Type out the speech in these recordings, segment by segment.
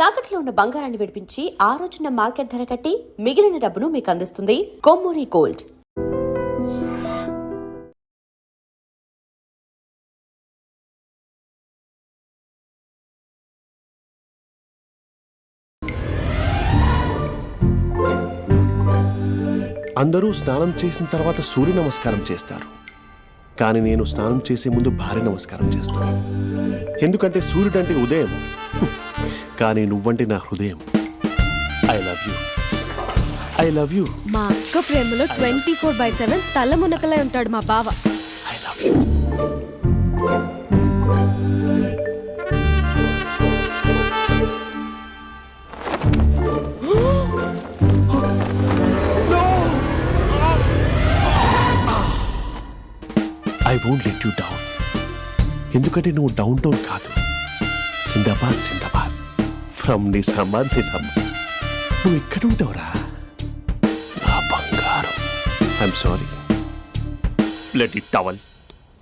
తాకట్లో ఉన్న బంగారాన్ని విడిపించి ఆ రోజున మార్కెట్ ధర కట్టి మిగిలిన డబ్బును మీకు అందిస్తుంది కొమ్మూరి గోల్డ్. అందరూ స్నానం చేసిన తర్వాత సూర్య నమస్కారం చేస్తారు, కానీ నేను స్నానం చేసే ముందు భార్య నమస్కారం చేస్తాను. ఎందుకంటే సూర్యుడు అంటే ఉదయం, కానీ నువ్వంటే నా హృదయం. I love you, I love you. మా అక్క ప్రేమలో 24/7 తల మునకలై ఉంటాడు మా బావ. I love you. I won't let you down. ఎందుకంటే నువ్వు డౌన్ టౌన్ కాదు, జిందాబాద్ జిందాబాద్ ఫ్రమ్ నిజామాబాద్ నిజామాబాద్. నువ్వు ఎక్కడుంటావురా నా బంగారం? I'm sorry, let it towel.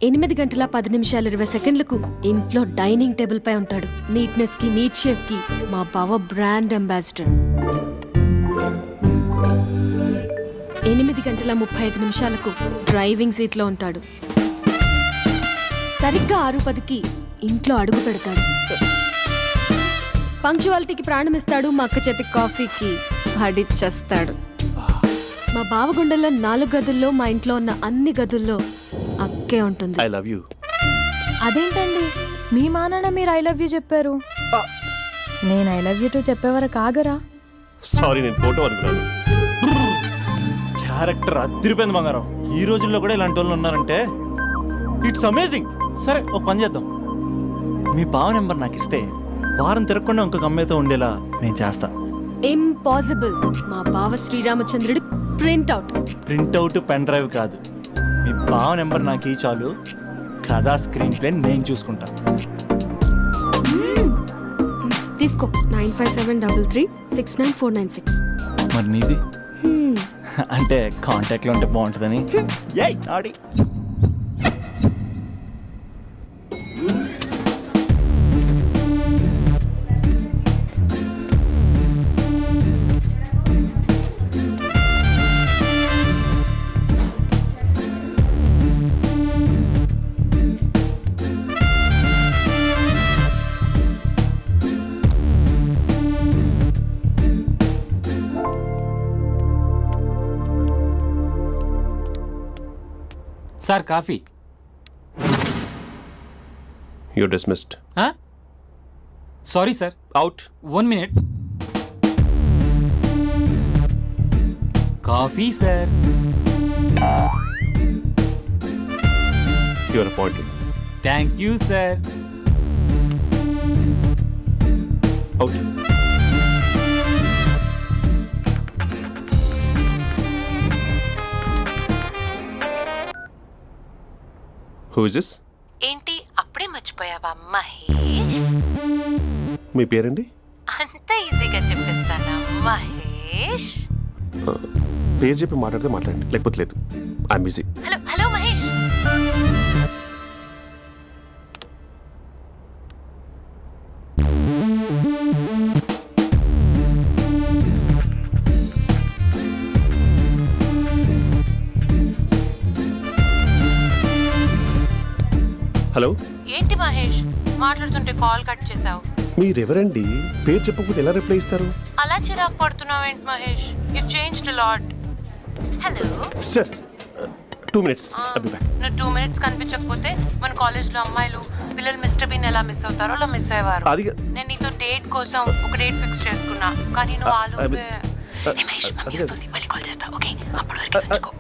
8 గంటల 10 నిమిషాలు 20 సెకండ్లకు ఇంట్లో డైనింగ్ టేబుల్ పై ఉంటాడు. నీట్నెస్ కి నీట్ షేఫ్ కి మా బావ బ్రాండ్ అంబాసిడర్. 8 గంటల 35 నిమిషాలకు డ్రైవింగ్ సీట్ లో ఉంటాడు. సరిగ్గా 6:10కి ఇంట్లో అడుగు పెడతాడు. పంక్చువాలిటీకి ప్రాణం ఇస్తాడు. మా అక్క చేతి కాఫీకి పడిచ్చేస్తాడు. మా బావ గుండెల్లో 4 గదుల్లో, మా ఇంట్లో ఉన్న అన్ని గదుల్లో అక్కే ఉంటుంది. I love you. అదేంటండి మీ మా నాన్న మీరు ఐ లవ్ యూ చెప్పారు, నేను ఐ లవ్ యూ టు చెప్పేవరకు ఆగరా? సారీ, నేను ఫోటో అనుకున్నాను. క్యారెక్టర్ అదిరిపోయింది బంగారం. ఈ రోజుల్లో కూడా ఇలాంటి వాళ్ళు ఉన్నారంటే ఇట్స్ అమేజింగ్. సరే, ఒక పని చేద్దాం. మీ బావ నెంబర్ నాకు ఇస్తే వారం తిరగకుండా ఇంకొక అమ్మాయితో ఉండేలా నేను చేస్తా. ఇంపాసిబుల్. మా బావ శ్రీరామచంద్రుడి ప్రింట్అవుట్. ప్రింట్అవుట్ పెన్ డ్రైవ్ కాదు, మీ బావ నెంబర్ నాకు ఈ చాలు. కథా స్క్రీన్ ప్లే నేను చూసుకుంటా. తీసుకో. 9573369496. మరి నీది? అంటే కాంటాక్ట్లో ఉంటే బాగుంటుందని. ఏయ్ ఆడి sir coffee. You dismissed. Sorry sir. Out. 1 minute. Coffee sir. You are appointed. Thank you sir. Out. Who is this? ఏంటి అప్పుడే మర్చిపోయావా మహేష్? మీ పేరండి? అంత ఈజీగా చెప్పేస్తానా మహేష్? పేరు చెప్పి మాట్లాడితే మాట్లాడండి, లేకపోతే లేదు. I'm busy. Hello hello Mahesh. Hello. ఏంటి మహేష్ మాట్లాడుతుంటే కాల్ కట్ చేసావు? మీరెవరండి? పేరు చెప్పకపోతే ఎలా రిప్లై ఇస్తారు? అలా చిరాకు పడుతున్నావు ఏంటి Mahesh? You changed a lot. Hello sir, 2 minutes. I'll be back. నువ్వు 2 minutes కనిపించకపోతే మన కాలేజ్లో అమ్మాయిలు పిల్లలు మిస్టర్ బీన్ ఎలా మిస్ అవుతారో అలా మిస్ అయ్యేవారు. నేను నీతో డేట్ కోసం ఒక డేట్ ఫిక్స్ చేసుకున్నా, కానీ నువ్వు ఆలోపే. మహేష్ మమ్మీ వస్తుంది, మళ్ళీ కాల్ చేస్తా. ఓకే, అప్పటి వరకు ఉంచుకో.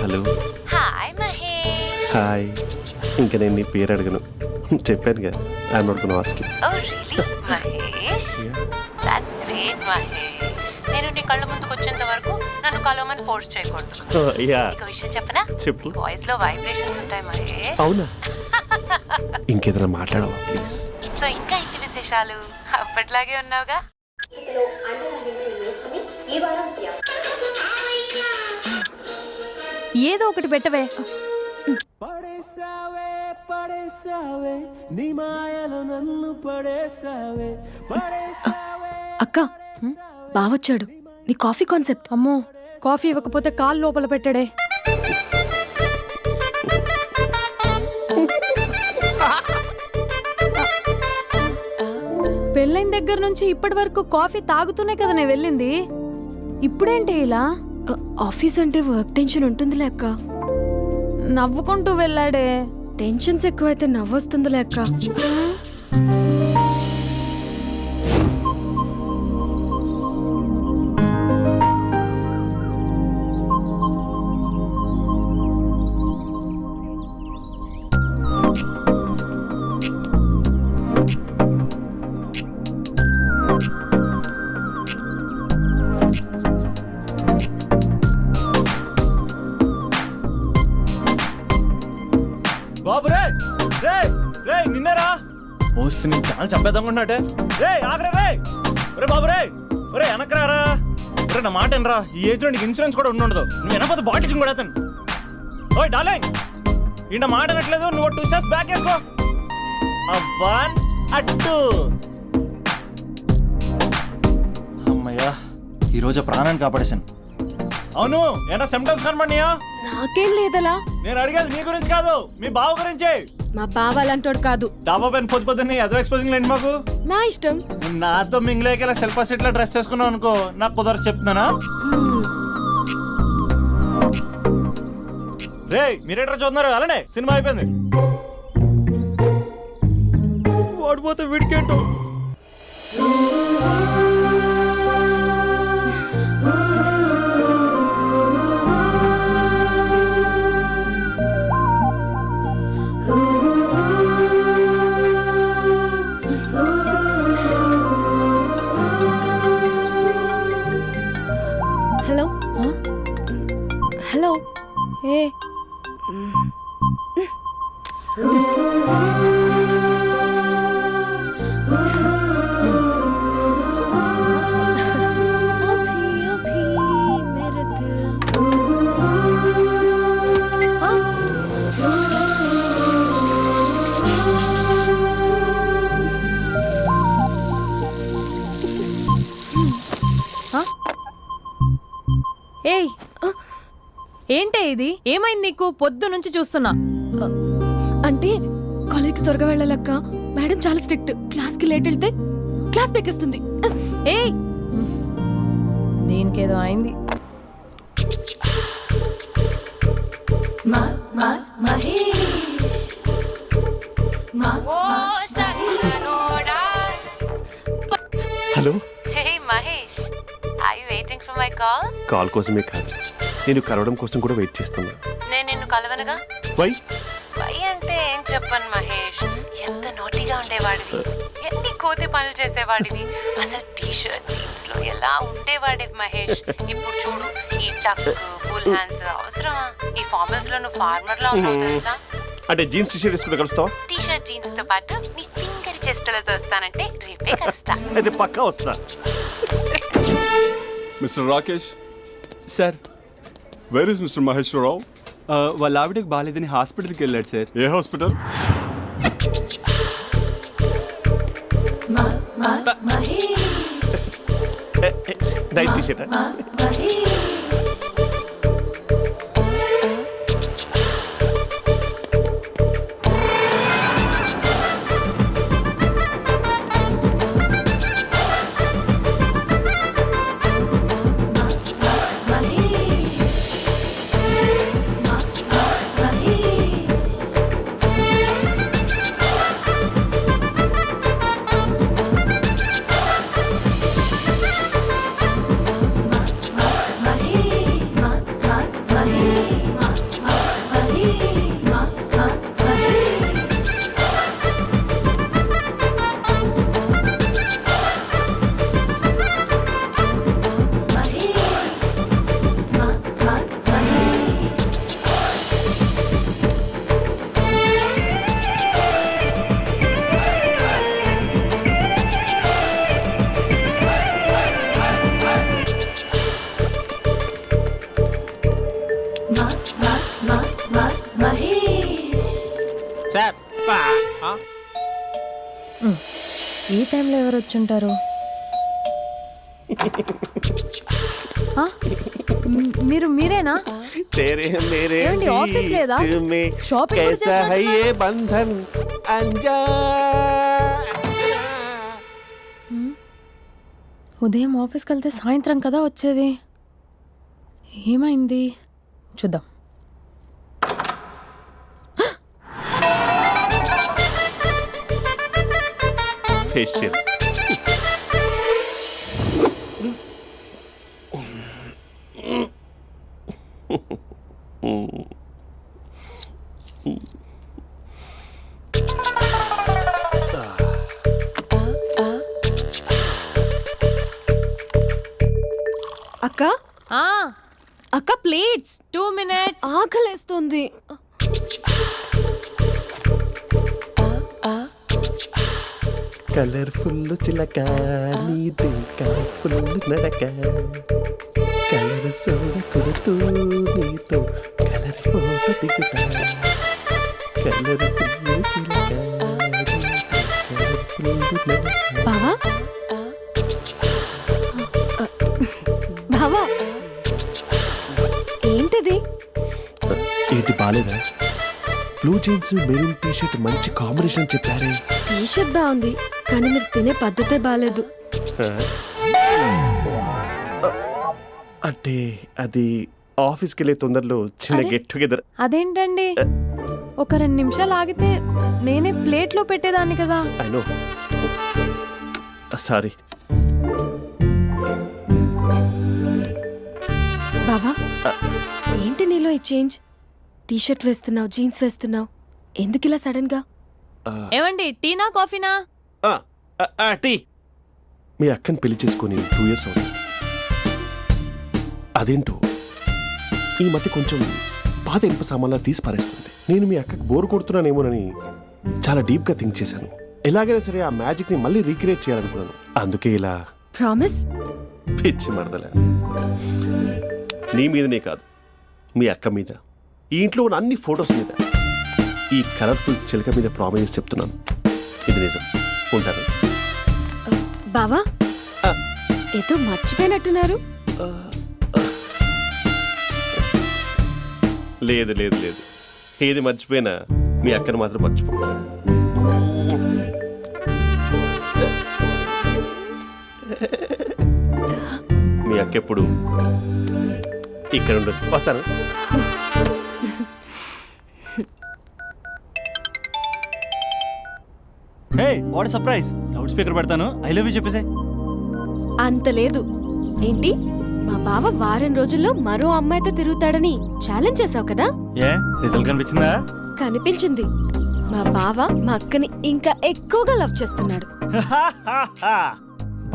హలో. హాయ్ మహేష్. హాయ్. ఇంకా నేను నీ పేరు అడగను, చెప్పానుగా. I'm not gonna ask you. Oh really, Mahesh? That's great, Mahesh. నన్ను కలవమని ఫోర్స్ చేయకూడదు. యా ఒక విషయం చెప్పనా? చెప్పు. నీ వాయిస్ లో వైబ్రేషన్స్ ఉంటాయి మహేష్. అవునా? ఇంకేదైనా మాట్లాడవా ప్లీజ్? సో ఇంకా ఇంటి విశేషాలు అప్పట్లాగే ఉన్నావుగా. ఏదో ఒకటి పెట్టవే. అక్క బావొచ్చాడు. నీ కాఫీ కాన్సెప్ట్. అమ్మో, కాఫీ ఇవ్వకపోతే కాలు లోపల పెట్టాడే. పెళ్ళైన దగ్గర నుంచి ఇప్పటి వరకు కాఫీ తాగుతూనే కదా నేను వెళ్ళింది. ఇప్పుడేంటి ఇలా? ఆఫీస్ అంటే వర్క్ టెన్షన్ ఉంటుందిలే అక్క. నవ్వుకుంటూ వెళ్ళాడే. టెన్షన్స్ ఎక్కువైతే నవ్వొస్తుందిలే అక్క. బాబు రే రే రే నిన్నరా వస్తే నేను చాలా చంపేద్దామన్నట్టే. రే ఆగరే రే. ఒరే బాబు రే, ఒరే వెనకరారా. ఒరే నా మాట వినరా, ఈ ఏజ్ లో నీకు ఇన్సూరెన్స్ కూడా ఉండదు. నువ్వు వెనకపోతే బాటిల్ కూడా అతను. ఓయ్ డార్లింగ్, ఈయన మాట అనట్లేదు. నువ్వు 2 స్టెప్స్ బ్యాక్ వేసుకో. 1 2. అమ్మయ్యా, ఈరోజు ప్రాణాన్ని కాపాడేశాను. అవును, ఏనా సిమ్టమ్స్ కనబడినాయా? నాకేం లేదలా. నేను అడిగేది నీ గురించి కాదు, మీ బావ గురించి. మా బావ అలాంటోడు కాదు. డాబా పైన పొద్దున్నే అదో ఎక్స్పోజింగ్ లేండి మాకు. నా ఇష్టం. నాతో మింగిలేక సెల్ఫ్ సెట్ లో డ్రెస్ చేసుకున్నావు అనుకో, నాకు కుదరదు చెప్తున్నానా? రే మీరేట్రా చూస్తున్నారు? అలానే సినిమా అయిపోయింది. వాడిపోతే వీడికేంటో. Hello hello. ఏ ఏయ్, ఏంటే ఇది? ఏమైంది నీకు? పొద్దు నుంచి చూస్తున్నా. అంటే కాలేజ్కి త్వరగా వెళ్ళాలక్క. మేడం చాలా స్ట్రిక్ట్. క్లాస్కి లేట్ వెళ్తే క్లాస్ పెక్కిస్తుంది. ఏయ్, దీనికేదో అయింది. Hello. Hey Mahesh, are you waiting for my call? Call కోసమే కాదు, నేను కలవడం కోసం కూడా వెయిట్ చేస్తున్నా. నేను నిన్ను కలవనుగా. వై? వై అంటే ఏం చెప్పను మహేష్. ఎంత నోటిగా ఉండేవాడివి, ఎన్ని కోతి పనులు చేసేవాడివి. అసలు టీ షర్ట్ జీన్స్ లో ఎలా ఉండేవాడివి మహేష్. ఇప్పుడు చూడు, ఈ టక్ ఫుల్ హ్యాండ్స్ అవసరమా? ఈ ఫార్మల్స్ లో నువ్వు ఫార్మర్ లా ఉన్నావు తెలుసా? అంటే జీన్స్ టీషర్ట్ వేసుకుని కలుస్తావా? టీ షర్ట్ జీన్స్ తో పాటు నీ ఫింగర్ చెస్టలతో వస్తానంటే రేపే కలుస్తా. అయితే పక్కా వస్తా. Mister Rakesh, sir, where is mister Maheshwara Rao? వాళ్ళ ఆవిడకి బాగాలేదని హాస్పిటల్కి వెళ్ళాడు సార్. ఏ హాస్పిటల్? Night T-shirt. టైంలో ఎవరు వచ్చుంటారు? ఆ? మీరేనా? तेरे मेरे ఏమండి, ఆఫీస్ లేదా? बीच में షాపింగ్ కూడా कैसा है చేస్తున్నట్టున్నారు? ये बंधन ఉదయం ఆఫీస్కి వెళ్తే సాయంత్రం కదా వచ్చేది. ఏమైంది చూద్దాం. फेशियल అక్క ఆ, అక్క ప్లేట్స్ 2 minutes. ఆకలేస్తుంది. కలర్ఫుల్ చిలక నీది కలర్ఫుల్ నడక కలర్ సోడ కొడుతూ నీతో కలర్ ఫోటో దిగుతా కలర్ఫుల్ చిలక కలర్ఫుల్ నడక. బావా బావా ఏంటిది? ఏంటి బాలేదా? Blue jeans maroon T shirt మంచి కాంబినేషన్ చెప్పారే. టీ షర్ట్ బాగుంది కానీ మీరు తినే పద్ధతే బాగాలేదు. అంటే అది ఆఫీస్కి వెళ్ళే తొందరలో చిన్న అరే? Get together. అదేంటండి, ఒక 2 నిమిషాలు ఆగితే నేనే ప్లేట్లో పెట్టేదాన్ని కదా. I know, sorry. బావా ఏంటి నీలో ఈ చేంజ్? టీ షర్ట్ వేస్తున్నావు, జీన్స్ వేస్తున్నావు, ఎందుకు ఇలా సడన్ గా? ఏమండి, టీనా కాఫీనా? టీ. మీ అక్కని పెళ్లి చేసుకొని 2 years అవుతుంది. అదేంటో ఈ మధ్య కొంచెం పాత ఇనుప సామాన్లా తీసి పారేస్తుంది. నేను మీ అక్కకి బోర్ కొడుతున్నానేమోనని చాలా డీప్గా థింక్ చేశాను. ఎలాగైనా సరే ఆ మ్యాజిక్ని మళ్ళీ రీక్రియేట్ చేయాలనుకున్నాను. అందుకే ఇలా ప్రామిస్? పిచ్చి మరదల. నీ మీదనే కాదు, మీ అక్క మీద, ఈ ఇంట్లో ఉన్న అన్ని ఫొటోస్ మీద, ఈ కలర్ఫుల్ చిలక మీద ప్రామిస్ చెప్తున్నాను. ఇది నిజం. ఉంటాను. బావా ఆ. ఏదో మర్చిపోయినట్టున్నారు. లేదు లేదు లేదు, ఏది మర్చిపోయినా మీ అక్కను మాత్రం మర్చిపో. మీ అక్క ఎప్పుడు ఇక్కడ ఉండదు. వస్తాను. Hey what surprise. Loud speaker పెడతాను, ఐ లవ్ యూ చెప్పేసే. అంత లేదు. ఏంటి, మా బావ వారం రోజుల్లో మరో అమ్మాయితో తిరుగుతాడని ఛాలెంజ్ చేసావు కదా? ఏ రిజల్ట్ కనిపించిందా? కనిపించింది. మా బావ మా అక్కని ఇంకా ఎక్కువగా లవ్ చేస్తున్నాడు.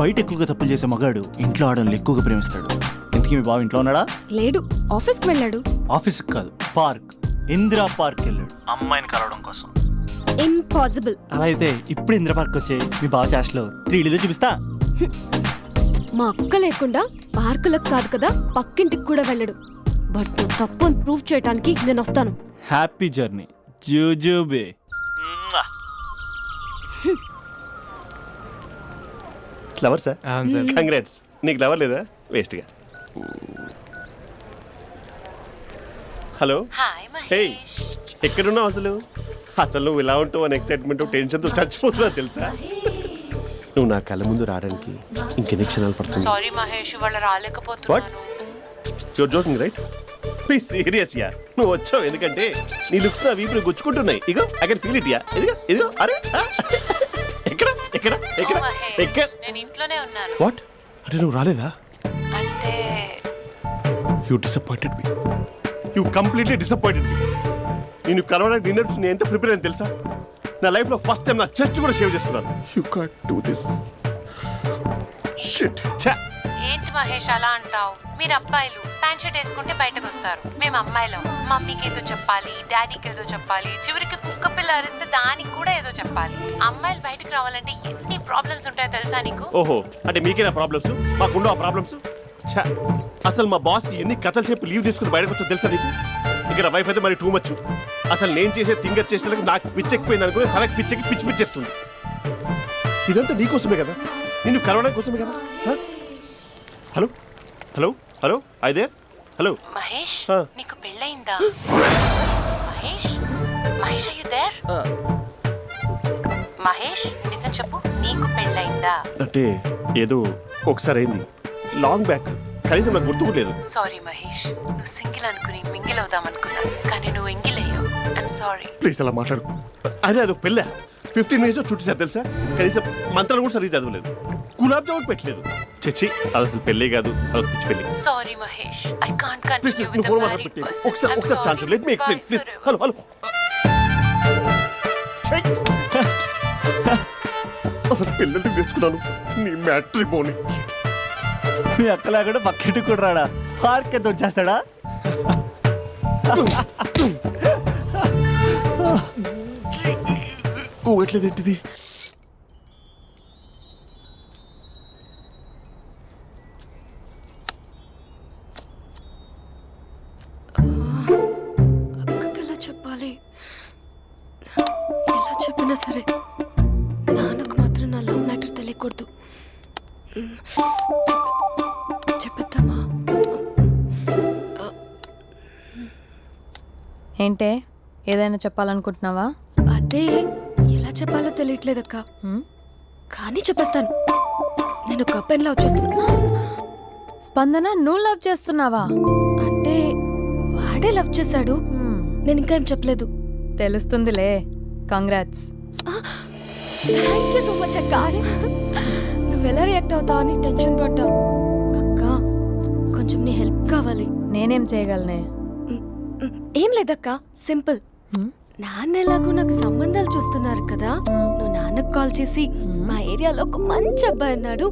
బయట ఎక్కువగా తప్పులు చేసే మగాడు ఇంట్లో ఆడవాళ్ళు ఎక్కువగా ప్రేమిస్తాడు. ఇంతకీ మీ బావ ఇంట్లో ఉన్నాడా? లేడు, ఆఫీస్కి వెళ్ళాడు. ఆఫీస్కి కాదు, పార్క్, ఇందిరా పార్క్ వెళ్ళాడు అమ్మాయిని కలవడం కోసం. ఇంపాసిబుల్. అలా అయితే ఇప్పుడు ఇందిరా పార్క్ వచ్చే మీ బావ చాష్లో 3Dలో చూపిస్తా. మా అక్క లేకుండా పార్కులకు కాదు కదా పక్కింటికి కూడా వెళ్ళడు. బట్ నువ్వు తప్పు అని ప్రూవ్ చేయడానికి నేను వస్తాను. హ్యాపీ జర్నీ జూజూబే. Lover sir? కంగ్రాట్స్. నీకు లవర్ లేదా? వేస్ట్గా. హలో. Hi hey, Mahesh. ఎక్కడున్నావు అసలు? అసలు నువ్వు ఇలా ఉంటావు అని ఎక్సైట్మెంట్ టెన్షన్తో చచ్చిపోతున్నా తెలుసా? నువ్వు నా కళ్ళ ముందు రావడానికి ఇంకెన్ని క్షణాలు పడుతుంది? సారీ మహేష్, ఇవాళ రాలేకపోతున్నాను. Your joking right? Please serious yeah. నువ్వు వచ్చావు ఎందుకంటే నీ లుక్స్ నా వీపుని గుచ్చుకుంటున్నాయి. ఇగో I can feel it yeah. ఇదిగో ఇదిగో. అరే ఎక్కడ ఎక్కడ ఎక్కడ ఓ మహేష్, ఎక్కడ? నేను ఇంట్లోనే ఉన్నాను. వాట్? అంటే నువ్వు రాలేదా? అంటే you disappointed me. You completely disappointed me. నేను కలవడానికి డిన్నర్స్ నేను ఎంత ప్రిపేర్ అని తెలుసా? నా లైఫ్లో ఫస్ట్ టైం నా చెస్ట్ కూడా షేవ్ చేసుకున్నాను. You can't do this. Shit. ఛా. ఏంటి మహేష్ అలా అంటావు? మీరు అబ్బాయిలు ప్యాంట్ షర్ట్ వేసుకుంటే బయటకు వస్తారు. మేము అమ్మాయిలం మమ్మీకి ఏదో చెప్పాలి, డాడీకి ఏదో చెప్పాలి, చివరికి కుక్క పిల్ల అరిస్తే దానికి కూడా ఏదో చెప్పాలి. అమ్మాయిలు బయటకు రావాలంటే ఎన్ని ప్రాబ్లమ్స్ ఉంటాయో తెలుసా నీకు? ఓహో, అంటే మీకేనా ప్రాబ్లమ్స్? మాకుండవు ఆ ప్రాబ్లమ్స్? ఛా. అసలు మా బాస్కి ఎన్ని కథలు చెప్పి లీవ్ తీసుకుని బయటకు వచ్చో తెలుసా నీకు? ఇక్కడ వైఫ్ అయితే మరి టూ మచ్. అసలు నేను చేసే థింగర్ చేసేందుకు నాకు పిచ్చెక్కిపోయింది అనుకుని తనకి పిచ్చెక్కి పిచ్చి పిచ్చేస్తుంది. ఇదంతా నీకోసమే కదా, నిన్ను కరోనా కోసమే కదా. హ? హలో హలో హలో అయితే హలో. మహేష్ ఆ. నీకు పెళ్ళయిందా? Mahesh Mahesh are you there? మహేష్ నిజం చెప్పు, నీకు పెళ్ళయిందా? అంటే ఏదో ఒకసారి అయింది, లాంగ్ బ్యాక్, కనీసం నాకు గుర్తుకులేదు. సారీ మహేష్, నువ్వు సింగిల్ అనుకుని మింగిల్ అవుదాం అనుకున్నా, కానీ నువ్వు ఎంగిల్ అయ్యావు. I'm sorry. ప్లీజ్ అలా మాట్లాడు. అదే అదొక పెళ్ళ 15 మినిట్స్ చుట్టేసారు తెలుసా, కనీసం మంత్రాలు కూడా సరిగ్గా చదవలేదు, గులాబ్ జామున్ పెట్టలేదు. చచ్చి అది అసలు పెళ్ళే కాదు, అదొక పిచ్చి పెళ్ళి. Sorry Mahesh, I can't please continue నువ్వు విత్ ఫోన్ అ మాట్లాడి మ్యారీడ్ పెట్టి పర్సన్. ఒకసారి chance let me explain please. Hello hello. అసలు పిల్లల్ని వేసుకున్నాను నీ మ్యాట్రీ బోని. మీ అక్కలా కూడా పక్కింటి కూడా రాడా, పార్క్ ఎంత వచ్చేస్తాడా? ఊగట్లేదేంటిది? అక్కకి ఎలా చెప్పాలి? ఎలా చెప్పినా సరే నాన్నకు మాత్రం నా లవ్ మ్యాటర్ తెలియకూడదు. చెప్పేద్దామా? ఏంటే ఏదైనా చెప్పాలనుకుంటున్నావా? అదే ఎలా చెప్పాలో తెలియట్లేదక్క, కానీ చెప్పేస్తాను. నేను ఒక అబ్బాయిని లవ్ చేస్తున్నా. స్పందన, నువ్వు లవ్ చేస్తున్నావా? అంటే వాడే లవ్ చేశాడు, నేను ఇంకా ఏం చెప్పలేదు. తెలుస్తుందిలే. Congrats. Thank you so much అక్క. నువ్వు ఎలా రియాక్ట్ అవుతావు అని టెన్షన్ పడ్డావు. అక్క కొంచెం నీ హెల్ప్ కావాలి. నేనేం చేయగలనే? ఏం లేదక్క, సింపుల్. నాన్న ఎలాగో నాకు సంబంధాలు చూస్తున్నారు కదా, నువ్వు నాన్నకు కాల్ చేసి మా ఏరియాలో ఒక మంచి అబ్బాయి అన్నాడు,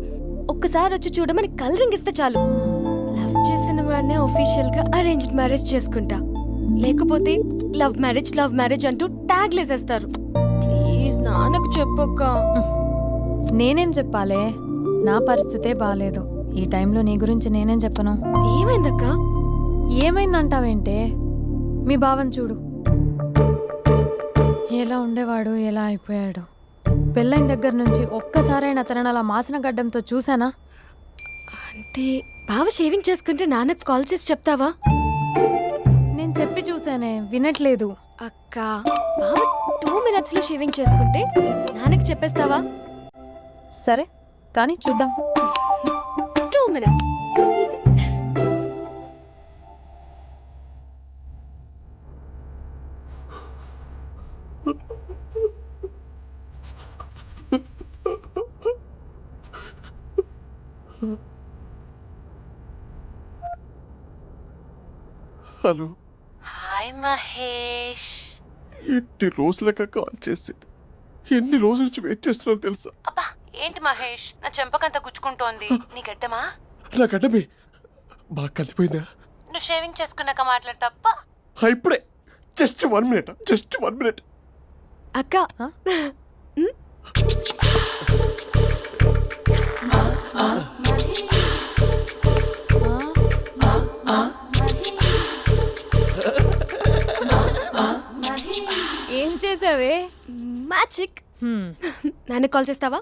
ఒక్కసారి వచ్చి చూడమని కలరింగ్ ఇస్తే చాలు. లవ్ చేసిన వాడినే ఒఫీషియల్ గా అరేంజ్డ్ మ్యారేజ్ చేసుకుంటా. లేకపోతే లవ్ మ్యారేజ్ అంటూ ట్యాగ్ లేసేస్తారు. ప్లీజ్ నాన్నకు చెప్పక్క. నేనేం చెప్పాలే? నా పరిస్థితే బాలేదు. ఈ టైంలో నీ గురించి నేనేం చెప్పను? ఏమైందక్క? ఏమైందంటావేంటే? మీ బావని చూడు, ఎలా ఉండేవాడు, ఎలా అయిపోయాడు. పెళ్ళైన దగ్గర నుంచి ఒక్కసారైనా తనని అలా మాసిన గడ్డంతో చూసానా? అంటే బావ షేవింగ్ చేసుకుంటే నాన్నకు కాల్ చేసి చెప్తావా? నేను చెప్పి చూసానే, వినట్లేదు. అక్క బావ 2 minutes లో షేవింగ్ చేసుకుంటే నాన్నకి చెప్పేస్తావా? సరే కానీ చూద్దాం. 2 minutes. హలో. హాయ్ మహేష్. ఎన్ని రోజులక కాల్ చేసేది, ఎన్ని రోజుల నుంచి వెయిట్ చేస్తున్నాను తెలుసా? అబ్బా ఏంటి మహేష్, నా చెంపకంత గుచ్చుకుంటోంది. నీ గడ్డమా? నా గడ్డమే బాగా కలిపోయిందా? నువ్వు షేవింగ్ చేసుకున్నాక మాట్లాడు తప్ప. ఇప్పుడే జస్ట్ 1 minute. అక్క ఏం చేసావే? మ్యాజిక్. నాన్నకు కాల్ చేస్తావా?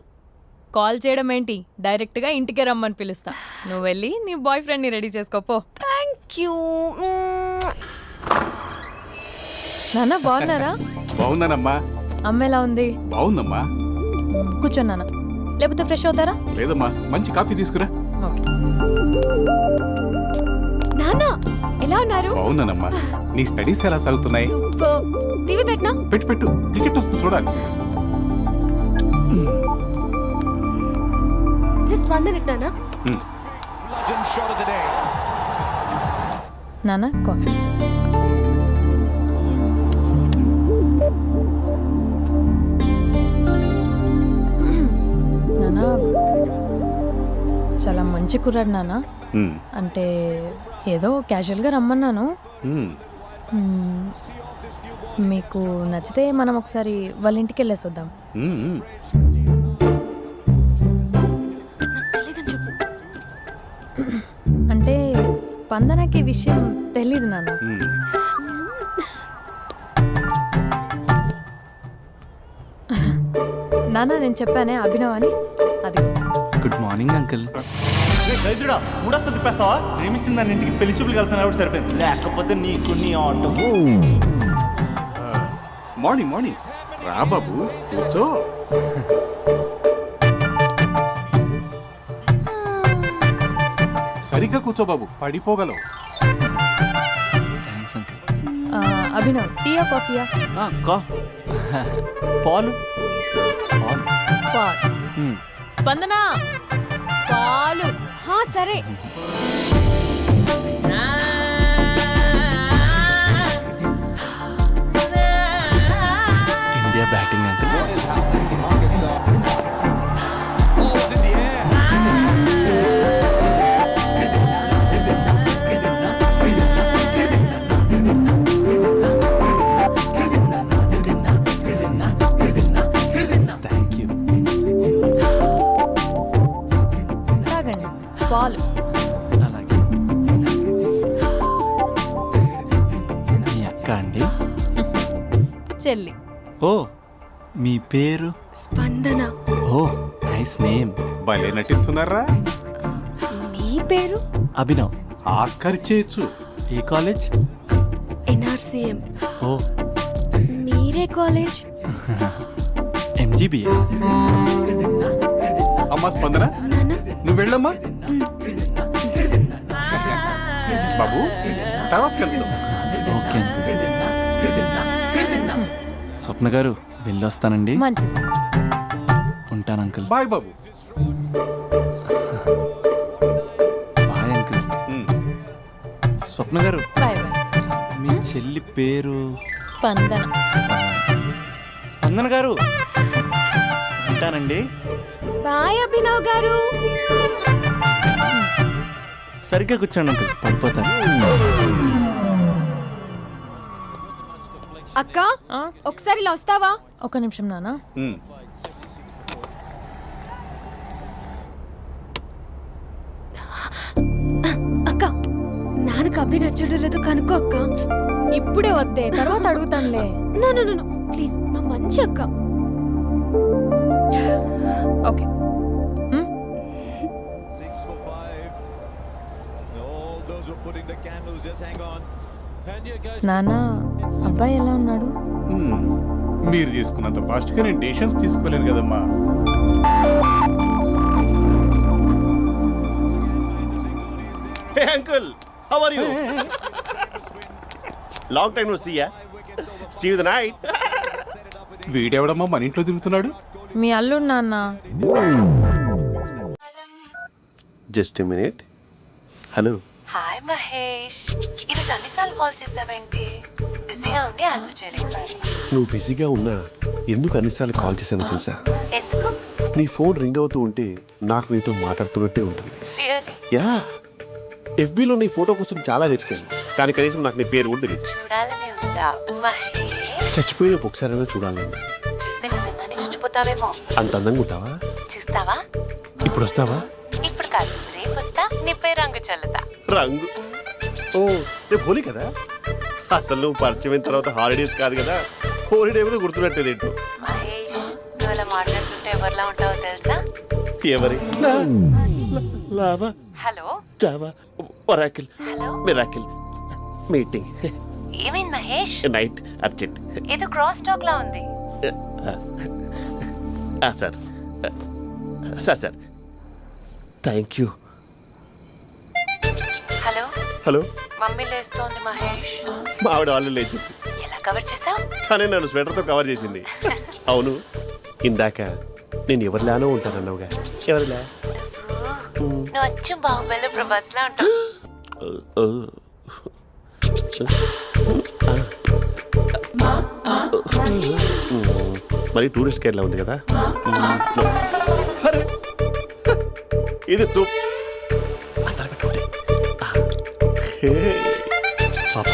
కాల్ చేయడం ఏంటి, డైరెక్ట్ గా ఇంటికే రమ్మని పిలుస్తా. నువ్వు వెళ్ళి నీ బాయ్ ఫ్రెండ్ ని రెడీ చేసుకోపో. Thank you. నాన్న బాగున్నారా? బాగున్నానమ్మా. అమ్మ ఎలా ఉంది? బాగుందమ్మా. కూర్చోన్నానా, లేకపోతే ఫ్రెష్ అవుతారా? లేదమ్మా, మంచి కాఫీ తీసుకురా. ఓకే. నాన్న ఎలా ఉన్నారు? బాగున్నానమ్మా. నీ స్టడీస్ ఎలా సాగుతున్నాయి? సూపర్. టీవీ పెట్టనా? పెట్టు, క్రికెట్ వస్తుంది చూడాలి. జస్ట్ 1 minute నాన్న. నాన్న కాఫీ. నాన్న చాలా మంచి కుర్రాడు నాన్న. అంటే ఏదో క్యాజువల్గా రమ్మన్నాను. మీకు నచ్చితే మనం ఒకసారి వాళ్ళ ఇంటికి వెళ్ళేసి వద్దాం. తెలీదని చెప్పు. అంటే స్పందనకి ఈ విషయం తెలీదు నాన్న. నాన్న నేను చెప్పానే అభినవ్ అని అది గుడ్ మార్నింగ్ అంకుల్. రైతుడా మూడొస్తా తిప్పేస్తావా? ప్రేమించిన దాని ఇంటికి పెళ్లి చూపులు వెళ్తున్నా సరిపోయింది, లేకపోతే నీకు నీ ఆటో. మార్నింగ్ మార్నింగ్ రా బాబు కూర్చో. సరిగ్గా కూర్చో బాబు, పడిపోగలవు. Thanks uncle. అభినవ్ టీయా కాఫీయా? పాలు పాలు. పాల్. స్పందన పాలు. హా సరే. India batting uncle. Thank you. తాగండి పాలు. అలాగే. మీ అక్క అండి? చెల్లి. ఓ మీ పేరు? స్పందన. ఓ నైస్ నేమ్. భలే నటిస్తున్నారా? మీ పేరు? అభినవ్. ఆస్కర్ చేయొచ్చు. ఏ కాలేజ్? ఎన్ఆర్సీఎం. ఓ మీరే కాలేజ్? ఎంజీబీఏ. అమ్మా స్పందన నాన్న నువ్వు వెళ్ళమ్మా. బాబు తర్వాత కలుద్దాం. Okay uncle. స్వప్న గారు వెళ్ళొస్తానండి. మంచిది. ఉంటాను అంకుల్. బాయ్ బాబు. Bye uncle. స్వప్న గారు బాయ్ బాయ్. మీ చెల్లి పేరు? స్పందన. స్పందన గారు ఉంటానండి. బాయ్ అభినవ్ గారు. సరిగ్గా కూర్చోండి అంకుల్, పడిపోతాను. అక్క ఒకసారి ఇలా వస్తావా? ఒక నిమిషం నాన్న. అక్క నాన్నకు అభి నచ్చడం లేదో కనుక్కో అక్క. ఇప్పుడే వద్దే, తర్వాత అడుగుతానులే. నో నో నో ప్లీజ్, మా మంచి అక్క. ఓకే. నాన్న అబ్బాయి ఎలా ఉన్నాడు? మీరు తీసుకున్నంత ఫాస్ట్గా నేను డెసిషన్స్ తీసుకోలేను కదమ్మా. Hey uncle, how are you? Long time no see ya. See you the night. వీడెవడమ్మా మన ఇంట్లో తిరుగుతున్నాడు? మీ అల్లుడు నాన్న. Just a minute. Hello. Hi Mahesh, ఈరోజు అన్నిసార్లు కాల్ చేసావేంటి? బిజీగా ఉండి ఆన్సర్ చేయలేకపోయాను. నువ్వు బిజీగా ఉన్నా ఎందుకు అన్నిసార్లు కాల్ చేశానో తెలుసా? ఎందుకు? నీ ఫోన్ రింగ్ అవుతూ ఉంటే నాకు నీతో మాట్లాడుతున్నట్టే ఉంటుంది. రియల్లీ? యా, ఎఫ్బీలో నీ ఫోటో కోసం చాలా వెతికాను, కానీ కనీసం నాకు నీ పేరు కూడా తెలియదు. చూడాలని ఉందా మహేష్? చచ్చిపోయిన ఒకసారైనా చూడాలని. చూస్తే నిజంగానే చచ్చిపోతావేమో. అంత అందంగా ఉంటావా? చూస్తావా? ఇప్పుడు వస్తావా? ఇప్పుడు కాదు, రేపు వస్తా, నీపై రంగు చల్లుతా. రంగు? ఓ రేపు హోలీ కదా. అసలు నువ్వు పరిచయం అయిన తర్వాత హాలిడేస్ కాదు కదా, హోలిడే కూడా గుర్తున్నట్టేది ఏంటో. మహేష్, నువ్వు అలా మాట్లాడుతుంటే ఎవరిలా ఉంటావో తెలుసా? ఎవరి? Lava, hello Java, Oracle, hello, miracle, meeting, ఏమైంది మహేష్? Night, urgent. ఏదో క్రాస్ టాక్ లా ఉంది. Sir sir sir thank you. Hello hello, mummy లేస్తోంది మహేష్. మా ఆవిడ వాళ్ళు లేచి ఎలా కవర్ చేసావు? తనే నన్ను స్వెటర్తో కవర్ చేసింది. అవును, ఇందాక నేను ఎవరిలానో ఉంటానన్నావుగా, ఎవరిలా? నువ్వు అచ్చం బాహుబలి ప్రభాస్ లా ఉంటావు. మరి టూరిస్ట్ కేరళ ఉంది కదా. ఇది సూప్. పాపా,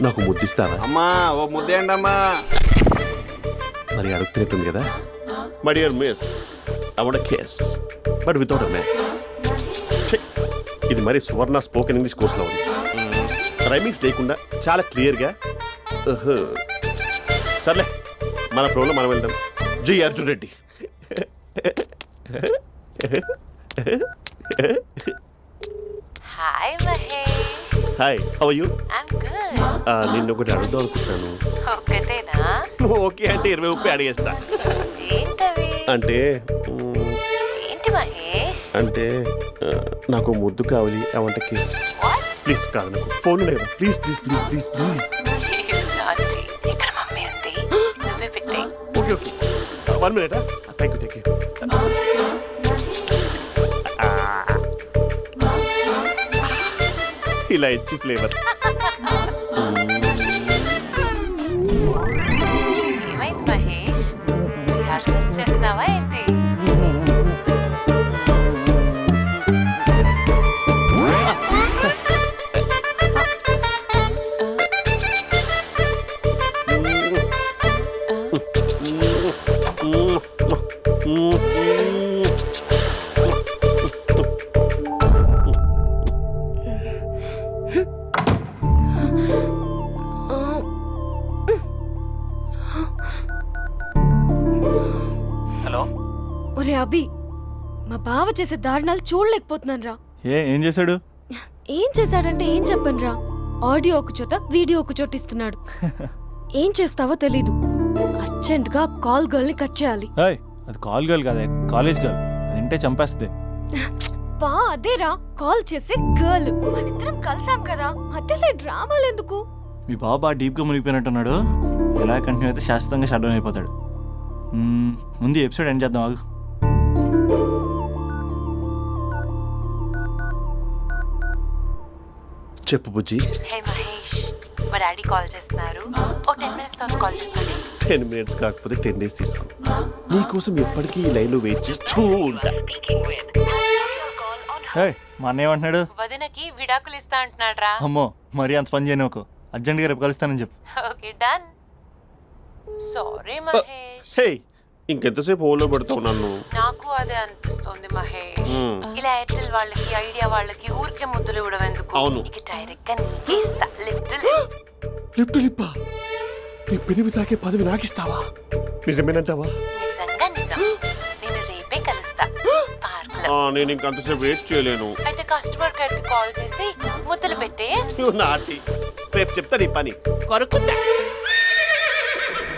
నాకు ముద్దిస్తావా? అమ్మా ఓ ముద్దేయండి అమ్మా. మరి అడుగుతున్నట్టుంది కదా. My dear miss, I want kiss but without a miss. ఇది మరి సువర్ణ స్పోకెన్ ఇంగ్లీష్ కోర్సులో ఉంది. రైమింగ్స్ లేకుండా చాలా క్లియర్గా. సర్లే, మన ప్రోలో మనం వెళ్దాం. జై Arjun Reddy. Hi Mahesh. Hi, how you? I'm good. నిన్ను ఒకటి అడుగుదాం అనుకుంటున్నాను. ఒకటేనా? నువ్వు ఓకే అంటే 20 రూపాయలు అడిగేస్తా. ఏంటవి? అంటే ఏంటి మహేష్? అంటే నాకు ముద్దు కావాలి. అవంటకి What? ప్లీజ్ కాదు, నాకు ఫోన్ లేదు. Please please please please please. You naughty. ఇక్కడ మమ్మీ ఉంది, నువ్వే పెట్టే. Okay okay, 1 minute. Thank you thank you. ఇలా ఇచ్చి ఫ్లేవర్. ఏమైంది మహేష్? రిహార్సల్స్ చేస్తున్నావా ఏంటి? హలో. ఒరే అభి, మా బావ చేసే దారుణాలు చూడలేకపోతున్నాను రా. ఏం చేశాడు? ఏం చేశాడంటే ఏం చెప్పను రా. ఆడియో ఒక చోట, వీడియో ఒక చోట ఇస్తున్నాడు. ఏం చేస్తావో తెలీదు. అర్జెంట్ గా కాల్ గర్ల్ ని కట్ చేయాలి. ఏయ్, అది కాల్ గర్ల్ కాదే, కాలేజ్ గర్ల్. అది వింటే చంపేస్తుంది. బా అదేరా, కాల్ చేసే గర్ల్. మనిద్దరం కలిసాం కదా, మధ్యలో డ్రామాలు ఎందుకు? మీ బాబు బాగా డీప్గా మునిగిపోయినట్టున్నాడు. ఎలా కంటిన్యూ అయితే శాశ్వతంగా షట్ డౌన్ అయిపోతాడు. ముందు ఎపిసోడ్ ఎండ్ చేద్దాం, ఆగు. చెప్పు బుజ్జి. హే మహేష్, మా డాడీ కాల్ చేస్తున్నారు. ఓ 10 minutes తర్వాత కాల్ చేస్తాను. 10 minutes కాకపోతే 10 days తీసుకో. నీకోసం ఎప్పటికీ ఈ లైన్లో వెయిట్ చేస్తూ ఉంటా. ఏయ్, మా అన్న ఏమంటున్నాడు? వదినకి విడాకులు ఇస్తా అంటున్నాడు రా. అమ్మో, మరీ అంత పని చేయను. ఒక అర్జెంట్గా రేపు కలుస్తానని చెప్పు. Okay done. సారీ మహేష్. హే, ఇంకెంతసేపు హోల్లో పెడతావు నన్ను? నాకు అదే అనిపిస్తుంది మహేష్. ఇలా ఎయిర్టెల్ వాళ్ళకి, ఐడియా వాళ్ళకి ఊరికే ముద్దులు ఇవ్వడం ఎందుకు? అవును. ఇక డైరెక్ట్ గా నీకే ఇస్తా. లిఫ్ట్ లిప్టు లిప్పా, నీ పెనివి తాకే పదవి నాకిస్తావా? నిజమేనంటావా? నిజంగా నిజం. నేను రేపే కలుస్తా పార్క్ లో. నేను ఇంకంతసేపు వేస్ట్ చేయలేను. అయితే కస్టమర్ కేర్ కి కాల్ చేసి ముద్దులు పెట్టే. నువ్వు నాటి, రేపు చెప్తా నీ పని. కొరుకుందా.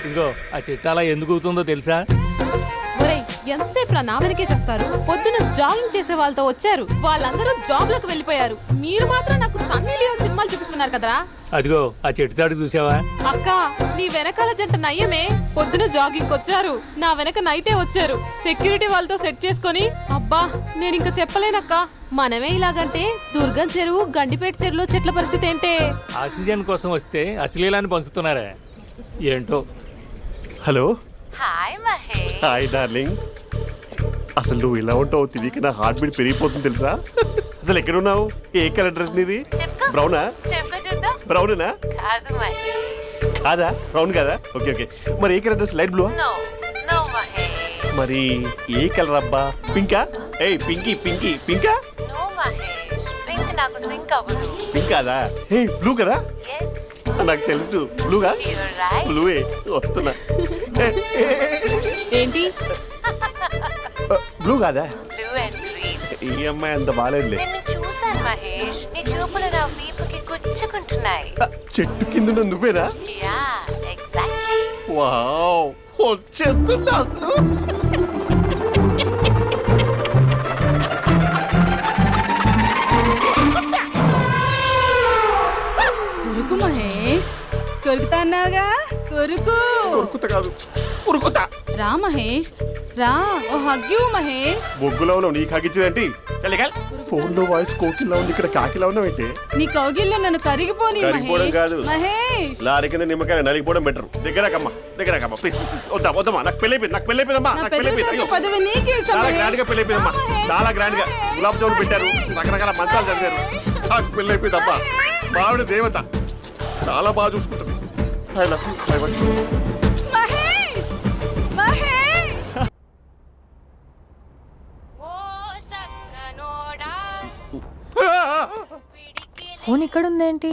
ఇదిగో ఆ చెట్టు అలా ఎందుకు అవుతుందో తెలుసా? ఒరేయ్, ఎంతసేపు నా వెనకే చేస్తారు? పొద్దున జాగింగ్ చేసే వాళ్ళతో వచ్చారు, వాళ్ళందరూ జాబ్లకు వెళ్ళిపోయారు. మీరు మాత్రం నాకు సన్నీ లియోన్ సినిమాలు చూపిస్తున్నారు కదరా. అదిగో ఆ చెట్టు చాటు చూసావా? అక్క, నీ వెనకాల జంట నయ్యమే. పొద్దున జాగింగ్ వచ్చారు, నా వెనక నైటే వచ్చారు. సెక్యూరిటీ వాళ్ళతో సెట్ చేసుకొని, అబ్బా నేను ఇంకా చెప్పలేనక్క. మనమే ఇలాగంటే దుర్గం చెరువు, గండిపేట చెరువులో చెట్ల పరిస్థితి ఏంటే? ఆక్సిజన్ కోసం వస్తే అశ్లీలాన్ని పంచుతున్నారా ఏంటో. Hello. Hi Mahesh. Hi darling. అసలు నువ్వు ఇలా ఉంటావు తెలియక నా హార్ట్ బీట్ పెరిగిపోతుంది తెలుసా? అసలు ఎక్కడున్నావు? ఏ కలర్ డ్రెస్ నీది? చెప్పు. బ్రౌనా? చెప్పు చూద్దాం. బ్రౌనేనా? కాదు మహేష్. కాదా? బ్రౌన్ కదా? Okay okay. మరి ఏ colour dress? Light blue? No no Mahesh. మరి ఏ కలర్ అబ్బా? పింకా? ఏయ్ పింకీ పింకీ పింకా? నో మహేష్, పింక్ నాకు సింక్ అవ్వదు. పింక్ కాదా? ఏ బ్లూ కదా? ఎస్, నాకు తెలుసు. బ్లూగా? You're right. బ్లూవే వస్తున్నా. ఏంటి? బ్లూ కాదా? Blue and green. ఈ అమ్మాయి అంత బాగాలేదులే. నిన్ను చూశాను మహేష్, నీ చూపులు నా వీపుకి గుచ్చుకుంటున్నాయి. చెట్టు కింద నువ్వేనా? Yeah exactly. వావ్, వచ్చేస్తున్నా అసలు. కొరుకు మహేష్, కొరుకుతా అన్నావుగా, కొరుకు. ఉరుకుతా కాదు, ఉరుకుతా. రా మహేష్, రా. ఓ హగ్గు మహేష్. బొగ్గులో ఉన్నావు, నీకు హగిచ్చేదేంటి? ఫోన్ లో వాయిస్ కోకిలా ఉంది, ఇక్కడ కాకిలా ఉన్నావేంటి? నీ కౌగిల్లో నన్ను కరిగిపోని కరిగిపోవడం కాదు, మహేష్. లారీ కింద నిమ్మకాయ నలిగిపోవడం బెటర్. దగ్గరకమ్మా ప్లీజ్. వద్దమ్మా, నాకు పెళ్ళైపోయిందమ్మా, నాకు పెళ్ళైపోయింది. అయ్యో, పదవి నీకే ఇస్తా చాలా మహేష్. గ్రాండ్ గా పెళ్ళైపోయిందమ్మా, చాలా గ్రాండ్ గా. గులాబ్ జామున్ పెట్టారు, రకరకాల మంచాలు చదివారు. నాకు పెళ్ళైపోయిందమ్మా. మావిడ దేవత, చాలా బాగా చూసుకుంటుంది. I love you. I want you. Mahesh, Mahesh. Phone ఇక్కడ ఉందేంటి?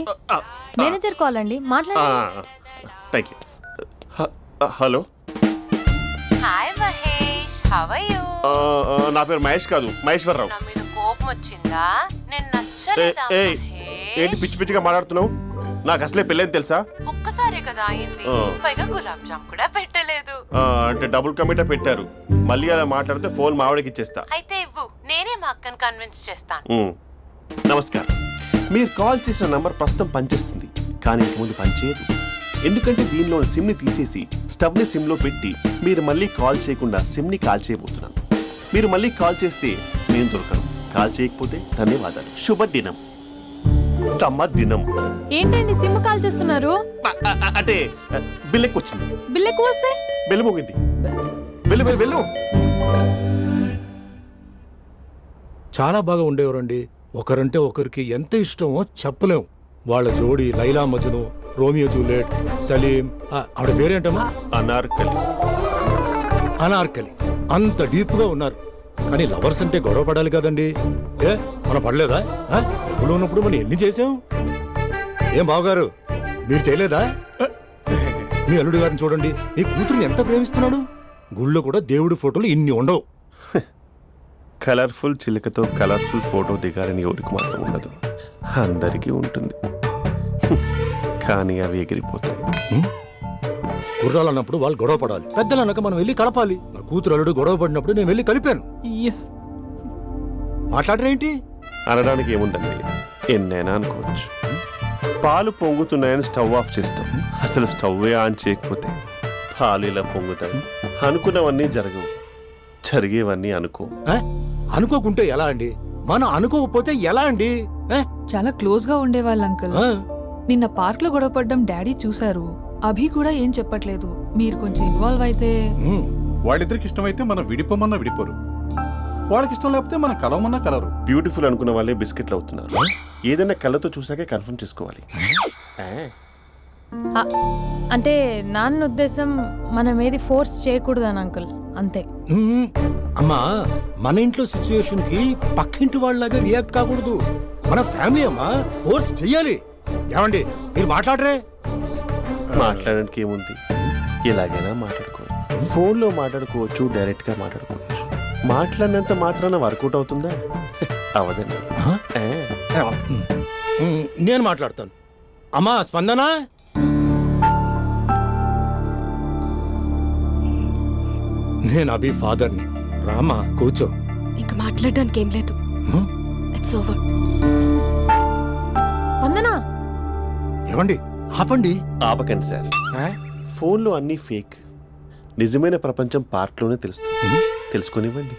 మేనేజర్ కాల్ అండి, మాట్లాడండి. Thank you. Hello. Hi how are you? నా పేరు మహేష్ కాదు, మహేశ్వరరావు. నా మీద కోపం వచ్చిందా? నేను ఏ, నచ్చలేదా ఏయ్, ఏంటి మహేష్? పిచ్చి పిచ్చిగా మాట్లాడుతున్నావు? నాకు అసలే పెళ్ళని తెలుసా? ఒక్కసారి కదా అయింది, పైగా గులాబ్ జామ్ కూడా పెట్టలేదు. అంటే డబుల్ కమిటా పెట్టారు. మళ్ళీ అలా మాట్లాడితే ఫోన్ మావిడకి ఇచ్చేస్తా. అయితే ఇవ్వు, నేనే మా అక్కని కన్విన్స్ చేస్తాను. నమస్కారం. మీరు కాల్ చేసిన నంబర్ ప్రస్తుతం పనిచేస్తుంది, కానీ ఇంక ముందు పనిచేయదు. ఎందుకంటే దీనిలో సిమ్ని తీసేసి స్టవ్ని సిమ్లో పెట్టి మీరు మళ్ళీ కాల్ చేయకుండా సిమ్ని కాల్ చేయబోతున్నాను. మీరు మళ్ళీ కాల్ చేస్తే నేను దొరకను, కాల్ చేయకపోతే ధన్యవాదాలు. శుభదినం. తమ దినం. ఏంటండి సిమ్ కాల్ చేస్తున్నారు? అంటే బిల్ ఎక్కువ వచ్చింది. బిల్ ఎక్కువ వస్తే బెల్లు మోగింది. వెళ్ళు వెళ్ళు వెళ్ళు. చాలా బాగా ఉండేవారండి. ఒకరంటే ఒకరికి ఎంత ఇష్టమో చెప్పలేం. వాళ్ళ జోడి లైలా మజ్ను, రోమియో జూలియట్, సలీం, ఆవిడ పేరేంటమ్మా? అనార్కలి. అనార్కలి. అంత డీప్ గా ఉన్నారు. కానీ లవర్స్ అంటే గొడవ పడాలి కదండి. ఏ మనం పడలేదా? డబ్బులు ఉన్నప్పుడు మనం ఎన్ని చేసాం? ఏం బావగారు, మీరు చేయలేదా? మీ అల్లుడి గారిని చూడండి, మీ కూతురుని ఎంత ప్రేమిస్తున్నాడు. గుళ్ళో కూడా దేవుడి ఫోటోలు ఇన్ని ఉండవు. కలర్ఫుల్ చిలుకతో కలర్ఫుల్ ఫోటో దిగాలని ఎవరికి మాత్రం ఉండదు, అందరికీ ఉంటుంది. కానీ అవి ఎగిరిపోతాయి. గుర్రాలు అన్నప్పుడు వాళ్ళు గొడవ పడాలి, పెద్దలు అన్నాక మనం వెళ్ళి కలపాలి. నా కూతురు అల్లుడు గొడవ పడినప్పుడు నేను వెళ్ళి కలిపాను. మాట్లాడరేంటి? అనడానికి ఏముందండి, ఎన్నైనా అనుకోవచ్చు. పాలు పొంగుతున్నాయని స్టవ్ ఆఫ్ చేస్తాం, అసలు స్టవ్వే ఆన్ చేయకపోతే పాలు ఇలా పొంగుతాయి. అనుకున్నవన్నీ జరగవు, జరిగేవన్నీ అనుకో. అనుకోకుంటే ఎలా అండి? మనం అనుకోకపోతే ఎలా అండి? చాలా క్లోజ్ గా ఉండేవాళ్ళు అంకుల్. నిన్న పార్క్ లో గొడవపడ్డం డాడీ చూశారు. అభి కూడా ఏం చెప్పట్లేదు. మీరు కొంచెం ఇన్వాల్వ్ అయితే. వాళ్ళిద్దరికి ఇష్టమైతే మనం విడిపోమన్నా విడిపోరు, వాళ్ళకి ఇష్టం లేకపోతే మనం కలవమన్నా కలరు. బ్యూటిఫుల్ అనుకున్న వాళ్ళే బిస్కెట్లు అవుతున్నారు. ఏదైనా కళ్ళతో చూసాకే కన్ఫర్మ్ చేసుకోవాలి. అంటే నాన్న ఉద్దేశం మనం ఏది ఫోర్స్ చేయకూడదని అంకుల్, అంతే. అమ్మా, మన ఇంట్లో సిచ్యుయేషన్ కి పక్కింటి వాళ్ళలాగా రియాక్ట్ కాకూడదు. మన ఫ్యామిలీ అమ్మా, ఫోర్స్ చెయ్యాలి. ఏమండి మీరు మాట్లాడరే? మాట్లాడడానికి ఏముంది, ఎలాగైనా మాట్లాడుకోవచ్చు. ఫోన్లో మాట్లాడుకోవచ్చు, డైరెక్ట్గా మాట్లాడుకోవచ్చు. మాట్లాడినంత మాత్రాన వర్కౌట్ అవుతుందా? అవదండి. నేను మాట్లాడతాను. అమ్మా స్పందన, నేను అభి ఫాదర్ని. రామా కూర్చో. ఇంకా మాట్లాడడానికి ఏం లేదు. It's over. స్పందన, ఏమండి ఆపండి. ఆపకండి సార్, ఫోన్లో అన్నీ ఫేక్. నిజమైన ప్రపంచం పార్క్లోనే తెలుస్తుంది. తెలుసుకొనివ్వండి.